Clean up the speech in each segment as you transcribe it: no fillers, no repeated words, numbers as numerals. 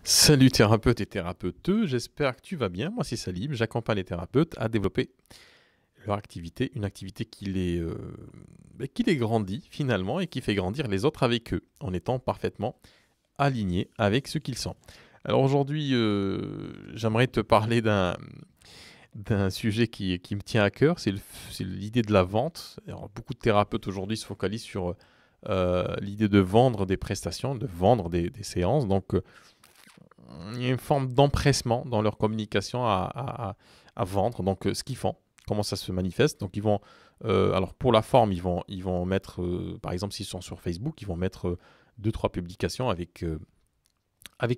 Salut thérapeute et thérapeuteux, j'espère que tu vas bien. Moi c'est Salim, j'accompagne les thérapeutes à développer leur activité, une activité qui les grandit finalement et qui fait grandir les autres avec eux, en étant parfaitement alignés avec ce qu'ils sont. Alors aujourd'hui, j'aimerais te parler d'un sujet qui me tient à cœur, c'est l'idée de la vente. Alors, beaucoup de thérapeutes aujourd'hui se focalisent sur l'idée de vendre des prestations, de vendre des séances. Donc, il y a une forme d'empressement dans leur communication à vendre. Donc, ce qu'ils font, comment ça se manifeste. Donc, alors pour la forme, ils vont mettre, par exemple, s'ils sont sur Facebook, ils vont mettre deux, trois publications avec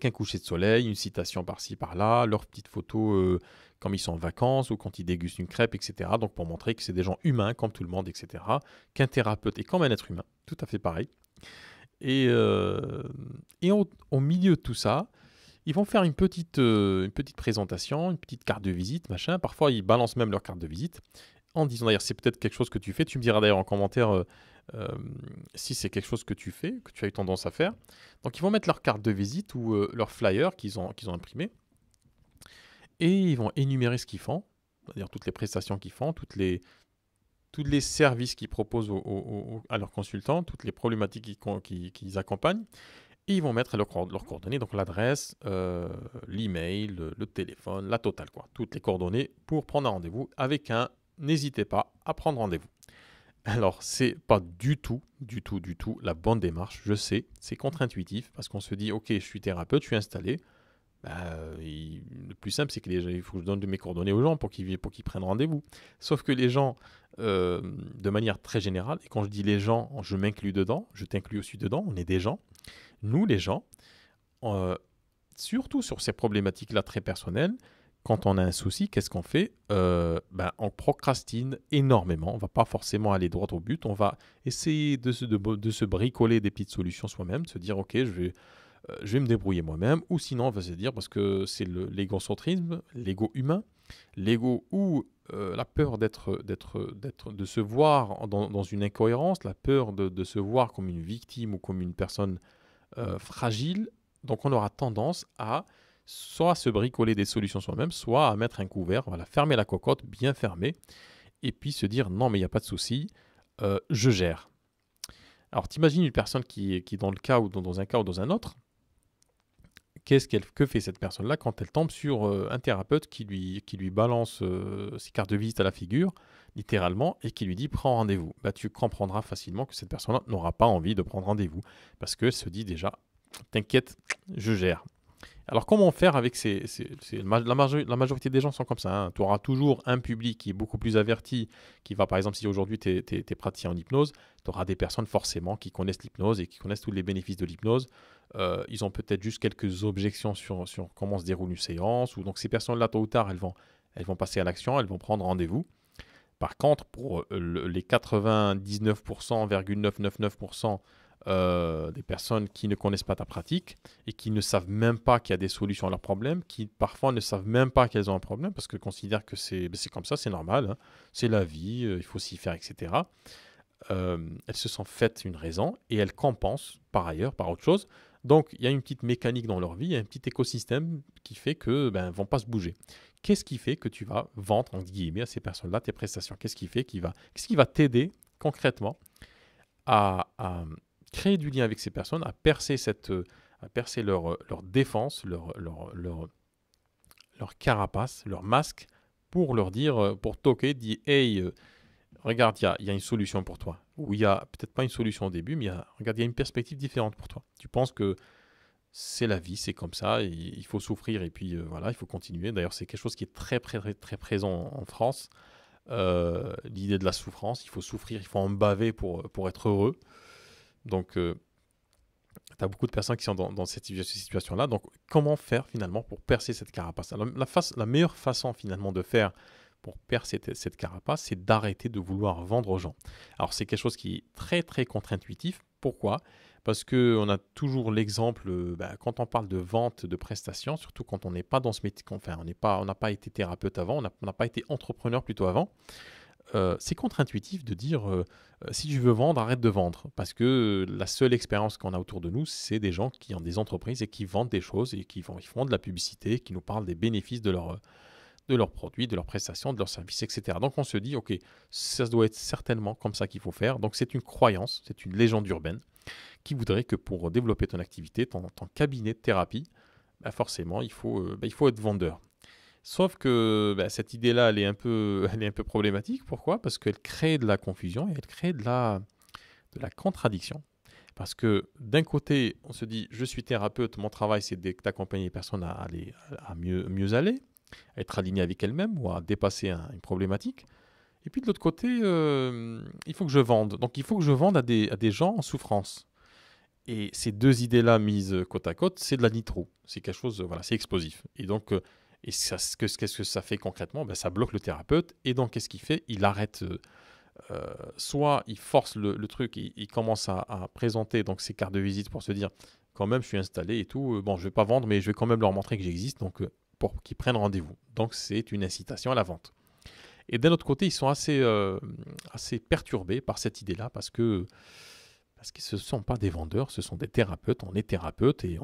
un coucher de soleil, une citation par-ci, par-là, leurs petites photos quand ils sont en vacances ou quand ils dégustent une crêpe, etc. Donc, pour montrer que c'est des gens humains comme tout le monde, etc. Qu'un thérapeute est comme un être humain, tout à fait pareil. Et au milieu de tout ça, ils vont faire une petite présentation, une petite carte de visite, machin. Parfois, ils balancent même leur carte de visite en disant d'ailleurs, c'est peut-être quelque chose que tu fais. Tu me diras d'ailleurs en commentaire euh, si c'est quelque chose que tu fais, que tu as eu tendance à faire. Donc, ils vont mettre leur carte de visite ou leur flyer qu'ils ont imprimé et ils vont énumérer ce qu'ils font, c'est-à-dire toutes les prestations qu'ils font, tous les services qu'ils proposent à leurs consultants, toutes les problématiques qu'ils accompagnent. Et ils vont mettre leurs coordonnées, donc l'adresse, l'email, le téléphone, la totale, quoi. Toutes les coordonnées pour prendre un rendez-vous avec un n'hésitez pas à prendre rendez-vous. Alors, c'est pas du tout la bonne démarche, je sais, c'est contre-intuitif parce qu'on se dit, ok, je suis thérapeute, je suis installé. Le plus simple, c'est il faut que je donne de mes coordonnées aux gens pour qu'ils prennent rendez-vous. Sauf que les gens, de manière très générale, et quand je dis les gens, je m'inclus dedans, je t'inclus aussi dedans, on est des gens. Nous, les gens, euh, surtout sur ces problématiques-là très personnelles, quand on a un souci, qu'est-ce qu'on fait? On procrastine énormément. On ne va pas forcément aller droit au but. On va essayer de se bricoler des petites solutions soi-même, de se dire, OK, je vais me débrouiller moi-même. Ou sinon, on va se dire, parce que c'est l'égocentrisme, l'ego humain, l'ego ou la peur de se voir dans une incohérence, la peur de se voir comme une victime ou comme une personne fragile. Donc on aura tendance à soit se bricoler des solutions soi-même, soit à mettre un couvert, voilà, fermer la cocotte, bien fermée, et puis se dire non mais il n'y a pas de souci, je gère. Alors t'imagines une personne qui est dans le cas ou dans un cas ou dans un autre, que fait cette personne-là quand elle tombe sur un thérapeute qui lui balance ses cartes de visite à la figure, littéralement, et qui lui dit prends rendez-vous. Tu comprendras facilement que cette personne-là n'aura pas envie de prendre rendez-vous, parce qu'elle se dit déjà, t'inquiète, je gère. Alors, comment faire avec la majorité des gens sont comme ça, hein. Tu auras toujours un public qui est beaucoup plus averti, qui va, par exemple, si aujourd'hui tu es praticien en hypnose, tu auras des personnes forcément qui connaissent l'hypnose et qui connaissent tous les bénéfices de l'hypnose. Ils ont peut-être juste quelques objections sur comment se déroule une séance. Donc, ces personnes-là, tôt ou tard, elles vont passer à l'action, elles vont prendre rendez-vous. Par contre, pour les 99,999% des personnes qui ne connaissent pas ta pratique et qui ne savent même pas qu'il y a des solutions à leurs problèmes, qui parfois ne savent même pas qu'elles ont un problème parce qu'elles considèrent que c'est comme ça, c'est normal, hein, c'est la vie, il faut s'y faire, etc. Elles se sont faites une raison et elles compensent par ailleurs par autre chose. Donc il y a une petite mécanique dans leur vie, il y a un petit écosystème qui fait que vont pas se bouger. Qu'est-ce qui fait que tu vas vendre entre guillemets à ces personnes-là tes prestations? Qu'est-ce qui va t'aider concrètement à créer du lien avec ces personnes, à percer leur défense, leur carapace, leur masque, pour leur dire, pour toquer, dire hey, regarde, il y a une solution pour toi. Ou il y a peut-être pas une solution au début, mais regarde, il y a une perspective différente pour toi. Tu penses que c'est la vie, c'est comme ça, et il faut souffrir, et puis voilà, il faut continuer. D'ailleurs, c'est quelque chose qui est très, très, très, très présent en France. L'idée de la souffrance, il faut souffrir, il faut en baver pour être heureux. Donc, tu as beaucoup de personnes qui sont dans cette situation-là. Donc, comment faire finalement pour percer cette carapace? Alors, la meilleure façon finalement de faire pour percer cette carapace, c'est d'arrêter de vouloir vendre aux gens. Alors, c'est quelque chose qui est très, très contre-intuitif. Pourquoi? Parce qu'on a toujours l'exemple, quand on parle de vente de prestations, surtout quand on n'est pas dans ce métier, enfin, on n'a pas été thérapeute avant, on n'a pas été entrepreneur plutôt avant. c'est contre-intuitif de dire si tu veux vendre, arrête de vendre. Parce que la seule expérience qu'on a autour de nous, c'est des gens qui ont des entreprises et qui vendent des choses et ils font de la publicité, qui nous parlent des bénéfices de leurs produits, de leurs prestations, de leurs services, etc. Donc on se dit, ok, ça doit être certainement comme ça qu'il faut faire. Donc c'est une croyance, c'est une légende urbaine qui voudrait que pour développer ton activité, ton cabinet de thérapie, bah forcément, il faut être vendeur. Sauf que bah, cette idée-là, elle est un peu problématique. Pourquoi? Parce qu'elle crée de la confusion et elle crée de la contradiction. Parce que d'un côté, on se dit, je suis thérapeute, mon travail, c'est d'accompagner les personnes à, aller, à mieux aller, à être alignées avec elles-mêmes ou à dépasser une problématique. Et puis de l'autre côté, il faut que je vende. Donc il faut que je vende à des gens en souffrance. Et ces deux idées-là mises côte à côte, c'est de la nitro. C'est quelque chose, voilà, c'est explosif. Et donc, qu'est-ce que ça fait concrètement? Ben, ça bloque le thérapeute. Et donc, qu'est-ce qu'il fait? Il arrête, soit il force le truc, il commence à présenter donc ses cartes de visite pour se dire, quand même, je suis installé et tout. Bon, je ne vais pas vendre, mais je vais quand même leur montrer que j'existe, donc pour qu'ils prennent rendez-vous. Donc, c'est une incitation à la vente. Et d'un autre côté, ils sont assez perturbés par cette idée-là parce que ce ne sont pas des vendeurs, ce sont des thérapeutes. On est thérapeute et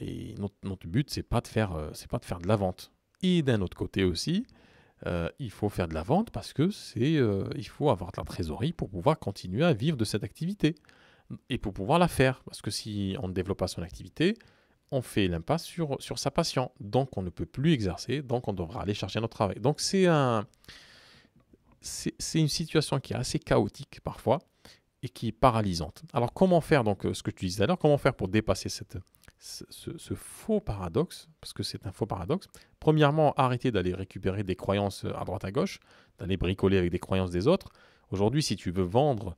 et notre but, c'est pas de faire de la vente. Et d'un autre côté aussi, il faut faire de la vente parce que il faut avoir de la trésorerie pour pouvoir continuer à vivre de cette activité et pour pouvoir la faire. Parce que si on ne développe pas son activité, on fait l'impasse sur sa passion. Donc on ne peut plus exercer, donc on devra aller chercher notre travail. Donc c'est une situation qui est assez chaotique parfois et qui est paralysante. Alors comment faire, donc ce que tu disais tout à l'heure, comment faire pour dépasser ce faux paradoxe, parce que c'est un faux paradoxe. Premièrement, arrêter d'aller récupérer des croyances à droite à gauche, d'aller bricoler avec des croyances des autres. Aujourd'hui, si tu veux vendre,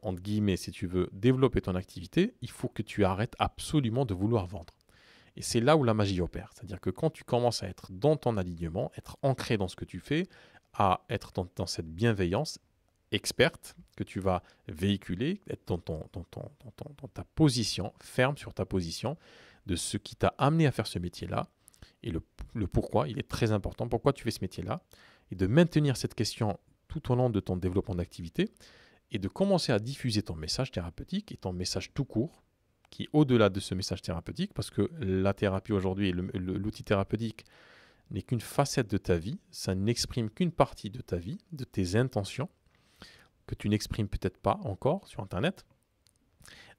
entre guillemets, si tu veux développer ton activité, il faut que tu arrêtes absolument de vouloir vendre. Et c'est là où la magie opère. C'est-à-dire que quand tu commences à être dans ton alignement, être ancré dans ce que tu fais, à être dans cette bienveillance experte que tu vas véhiculer, être dans ta position, ferme sur ta position, de ce qui t'a amené à faire ce métier-là, et le pourquoi, il est très important, pourquoi tu fais ce métier-là, et de maintenir cette question tout au long de ton développement d'activité, et de commencer à diffuser ton message thérapeutique et ton message tout court, qui est au-delà de ce message thérapeutique, parce que la thérapie aujourd'hui, et l'outil thérapeutique n'est qu'une facette de ta vie, ça n'exprime qu'une partie de ta vie, de tes intentions, que tu n'exprimes peut-être pas encore sur Internet.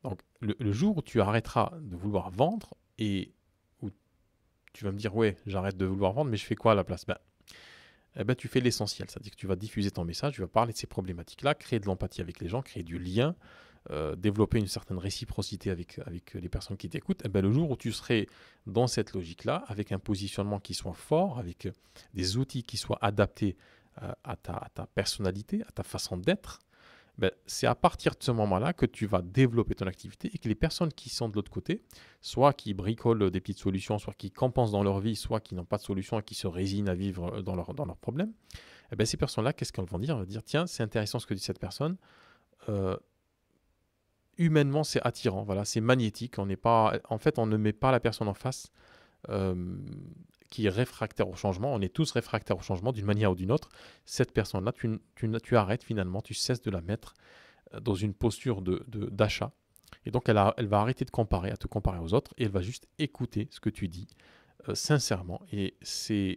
Donc, le jour où tu arrêteras de vouloir vendre et où tu vas me dire, ouais, j'arrête de vouloir vendre, mais je fais quoi à la place? Tu fais l'essentiel, c'est-à-dire que tu vas diffuser ton message, tu vas parler de ces problématiques-là, créer de l'empathie avec les gens, créer du lien, développer une certaine réciprocité avec les personnes qui t'écoutent. Le jour où tu serais dans cette logique-là, avec un positionnement qui soit fort, avec des outils qui soient adaptés à ta personnalité, à ta façon d'être, c'est à partir de ce moment-là que tu vas développer ton activité et que les personnes qui sont de l'autre côté, soit qui bricolent des petites solutions, soit qui compensent dans leur vie, soit qui n'ont pas de solution et qui se résignent à vivre dans leurs problèmes, ces personnes-là, qu'est-ce qu'elles vont dire? Elles vont dire, tiens, c'est intéressant ce que dit cette personne. Humainement, c'est attirant, voilà, c'est magnétique. On ne met pas la personne en face qui est réfractaire au changement. On est tous réfractaires au changement d'une manière ou d'une autre. Cette personne-là, tu arrêtes finalement, tu cesses de la mettre dans une posture d'achat. Et donc, elle va arrêter de à te comparer aux autres, et elle va juste écouter ce que tu dis sincèrement. Et c'est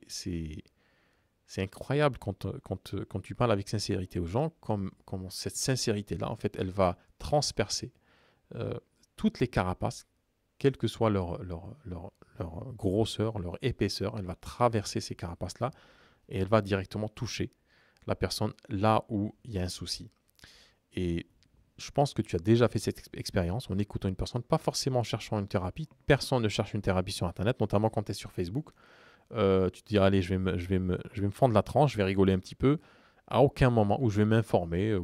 incroyable quand tu parles avec sincérité aux gens, comme cette sincérité-là, en fait, elle va transpercer toutes les carapaces, quelle que soit leur grosseur, leur épaisseur. Elle va traverser ces carapaces-là et elle va directement toucher la personne là où il y a un souci. Et je pense que tu as déjà fait cette expérience en écoutant une personne, pas forcément en cherchant une thérapie. Personne ne cherche une thérapie sur Internet, notamment quand tu es sur Facebook. Tu te dis, allez, je vais me fendre la tranche, je vais rigoler un petit peu. À aucun moment où je vais m'informer,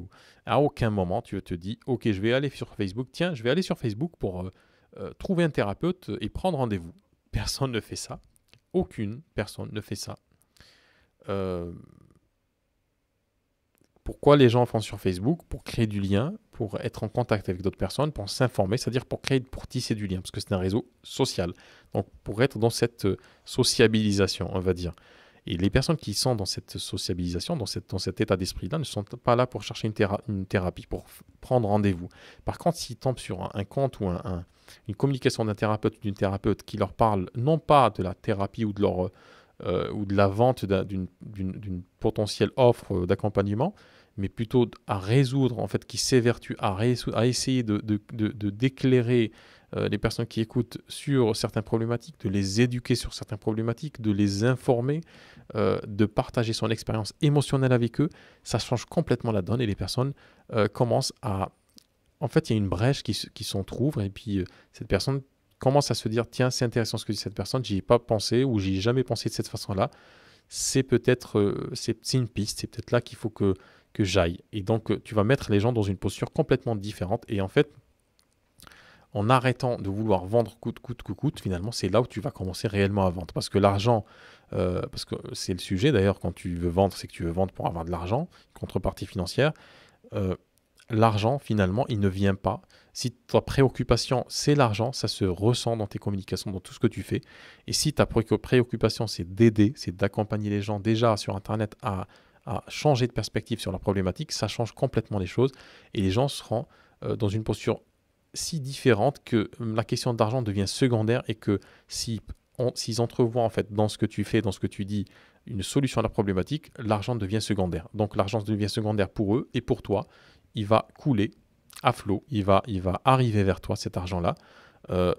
à aucun moment tu te dis, ok, je vais aller sur Facebook. Tiens, je vais aller sur Facebook pour trouver un thérapeute et prendre rendez-vous. Personne ne fait ça. Aucune personne ne fait ça. Pourquoi les gens font sur Facebook? Pour créer du lien, pour être en contact avec d'autres personnes, pour s'informer, c'est-à-dire pour tisser du lien, parce que c'est un réseau social. Donc pour être dans cette sociabilisation, on va dire. Et les personnes qui sont dans cette sociabilisation, dans cet état d'esprit-là, ne sont pas là pour chercher une thérapie, pour prendre rendez-vous. Par contre, s'ils tombent sur un compte ou une communication d'un thérapeute ou d'une thérapeute qui leur parle non pas de la thérapie ou de la vente d'une potentielle offre d'accompagnement, mais plutôt à résoudre, en fait, qui s'évertue à essayer d'éclairer les personnes qui écoutent sur certaines problématiques, de les éduquer sur certaines problématiques, de les informer, de partager son expérience émotionnelle avec eux, ça change complètement la donne et les personnes commencent à... En fait, il y a une brèche qui s'entrouvre et puis cette personne commence à se dire, tiens, c'est intéressant ce que dit cette personne, j'y ai pas pensé ou j'y ai jamais pensé de cette façon-là. C'est peut-être, c'est une piste, c'est peut-être là qu'il faut que j'aille. Et donc, tu vas mettre les gens dans une posture complètement différente. Et en fait, en arrêtant de vouloir vendre coûte que coûte, finalement, c'est là où tu vas commencer réellement à vendre. Parce que l'argent, parce que c'est le sujet d'ailleurs, quand tu veux vendre, c'est que tu veux vendre pour avoir de l'argent, contrepartie financière. L'argent, finalement, il ne vient pas. Si ta préoccupation, c'est l'argent, ça se ressent dans tes communications, dans tout ce que tu fais. Et si ta préoccupation, c'est d'aider, c'est d'accompagner les gens déjà sur Internet à changer de perspective sur la problématique, ça change complètement les choses. Et les gens seront dans une posture si différente que la question d'argent devient secondaire et que s'ils entrevoient en fait dans ce que tu fais, dans ce que tu dis, une solution à la problématique, l'argent devient secondaire. Donc l'argent devient secondaire pour eux et pour toi. Il va couler à flot, il va arriver vers toi cet argent-là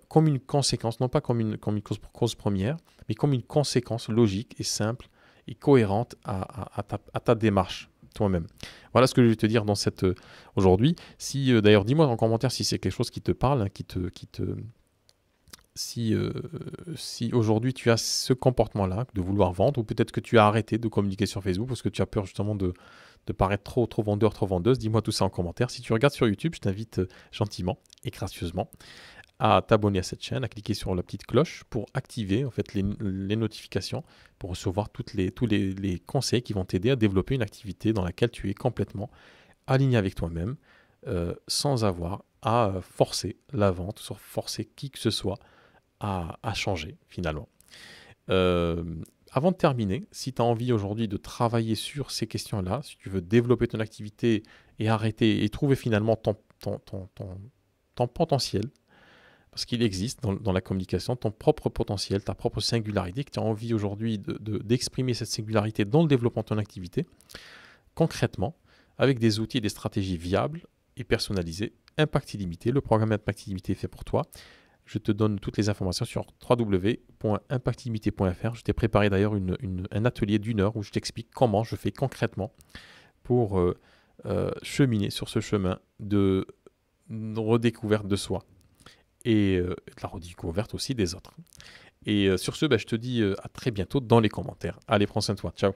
comme une conséquence, non pas comme une cause première, mais comme une conséquence logique et simple et cohérente à ta démarche toi-même. Voilà ce que je vais te dire dans cette aujourd'hui. Si d'ailleurs, dis-moi en commentaire si c'est quelque chose qui te parle, hein, si aujourd'hui tu as ce comportement-là de vouloir vendre, ou peut-être que tu as arrêté de communiquer sur Facebook parce que tu as peur justement de paraître trop vendeur, trop vendeuse, dis-moi tout ça en commentaire. Si tu regardes sur YouTube, je t'invite gentiment et gracieusement à t'abonner à cette chaîne, à cliquer sur la petite cloche pour activer en fait les notifications, pour recevoir tous les conseils qui vont t'aider à développer une activité dans laquelle tu es complètement aligné avec toi-même, sans avoir à forcer la vente, sans forcer qui que ce soit à changer finalement. Avant de terminer, si tu as envie aujourd'hui de travailler sur ces questions-là, si tu veux développer ton activité et arrêter et trouver finalement ton potentiel, parce qu'il existe dans la communication, ton propre potentiel, ta propre singularité, que tu as envie aujourd'hui d'exprimer cette singularité dans le développement de ton activité, concrètement, avec des outils et des stratégies viables et personnalisées, Impact Illimité, le programme Impact Illimité est fait pour toi. Je te donne toutes les informations sur www.impactillimité.fr. Je t'ai préparé d'ailleurs un atelier d'1 heure où je t'explique comment je fais concrètement pour cheminer sur ce chemin de redécouverte de soi et de la redécouverte aussi des autres. Et sur ce, je te dis à très bientôt dans les commentaires. Allez, prends soin de toi. Ciao.